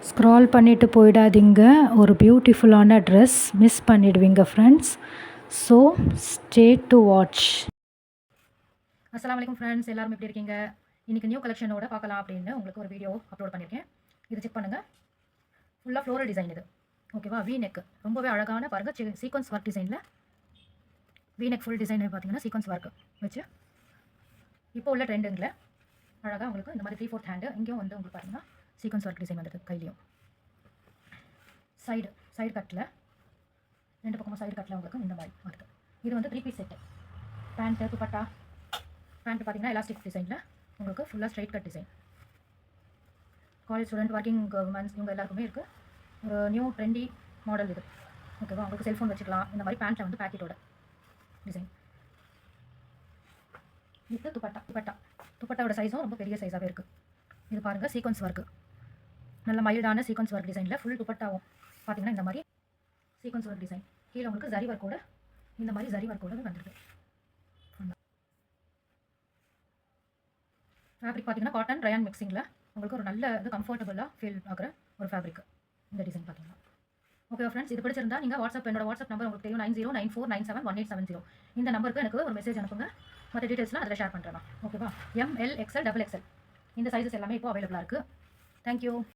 Scroll பண்ணிவிட்டு போயிடாதீங்க. ஒரு பியூட்டிஃபுல்லான ட்ரெஸ் மிஸ் பண்ணிடுவீங்க friends. So stay to watch. அஸ்ஸலாமு அலைக்கும் ஃப்ரெண்ட்ஸ், எல்லாரும் எப்படி இருக்கீங்க? இன்றைக்கி நியூ கலெக்ஷனோட பார்க்கலாம் அப்படின்னு உங்களுக்கு ஒரு வீடியோ அப்லோட் பண்ணியிருக்கேன். இது செக் பண்ணுங்கள். ஃபுல்லாக ஃப்ளோரல் டிசைன் இது, ஓகேவா? வி நெக் ரொம்பவே அழகான பாருங்கள், சீக்வன்ஸ் ஒர்க் டிசைனில் வி நெக் ஃபுல் டிசைன் பார்த்தீங்கன்னா சீக்வன்ஸ் ஒர்க் வச்சு இப்போ உள்ள ட்ரெண்டுங்கில் அழகாக உங்களுக்கு இந்த மாதிரி 3/4 ஹேண்டு, இங்கேயும் வந்து உங்களுக்கு பார்த்தீங்கன்னா சீக்வன்ஸ் ஒர்க் டிசைன் வந்துருக்கு. கையிலையும் சைடு கட்டில் ரெண்டு பக்கமும் சைடு கட்டில் உங்களுக்கு இந்த மாதிரி வருது. இது வந்து 3 piece set. Pant dupatta. Pant பார்த்தீங்கன்னா எலாஸ்டிக் டிசைனில் உங்களுக்கு ஃபுல்லாக straight cut design. College student, working womens இவங்க எல்லாருக்குமே இருக்குது. ஒரு நியூ ட்ரெண்டி மாடல் இது, ஓகேவா? உங்களுக்கு செல்ஃபோன் வச்சுக்கலாம். இந்த மாதிரி பேண்ட்டில் வந்து பேக்கெட்டோட டிசைன் வித் துப்பட்டாவோட சைஸும் ரொம்ப பெரிய சைஸாகவே இருக்குது. இது பாருங்கள், சீக்வன்ஸ் ஒர்க்கு, நல்ல மைல்டான சீக்வன்ஸ் ஒர்க் டிசைனில் ஃபுல் துப்பட்டாவும் பார்த்தீங்கன்னா இந்த மாதிரி சீக்வன்ஸ் ஒர்க் டிசைன். கீழே உங்களுக்கு ஜரி ஒர்க்கோட இந்த மாதிரி ஜரி ஒர்க்கோட வந்துருக்கு. ஃபேப்ரிக் பார்த்தீங்கன்னா காட்டன் ரயான் மிக்சிங்கில் உங்களுக்கு ஒரு நல்ல இது கம்ஃபர்டபுளாக ஃபீல் ஆகிற ஒரு ஃபேப்ரிக் இந்த டிசைன் பார்த்தீங்கன்னா. ஓகே ஃப்ரெண்ட்ஸ், இது பிடிச்சிருந்தா நீங்கள் என்னோட வாட்ஸ்அப் நம்பர் உங்களுக்கு தெரியும், 9094971870. இந்த நம்பருக்கு எனக்கு ஒரு மெசேஜ் அனுப்புங்க. மற்ற டீட்டெயில்ஸ்லாம் அதில் ஷேர் பண்ணுறேன். ஓகேவா? ML XL XXL இந்த சைஸஸ் எல்லாமே இப்போ அவைலபிளாக இருக்குது. தேங்க்யூ.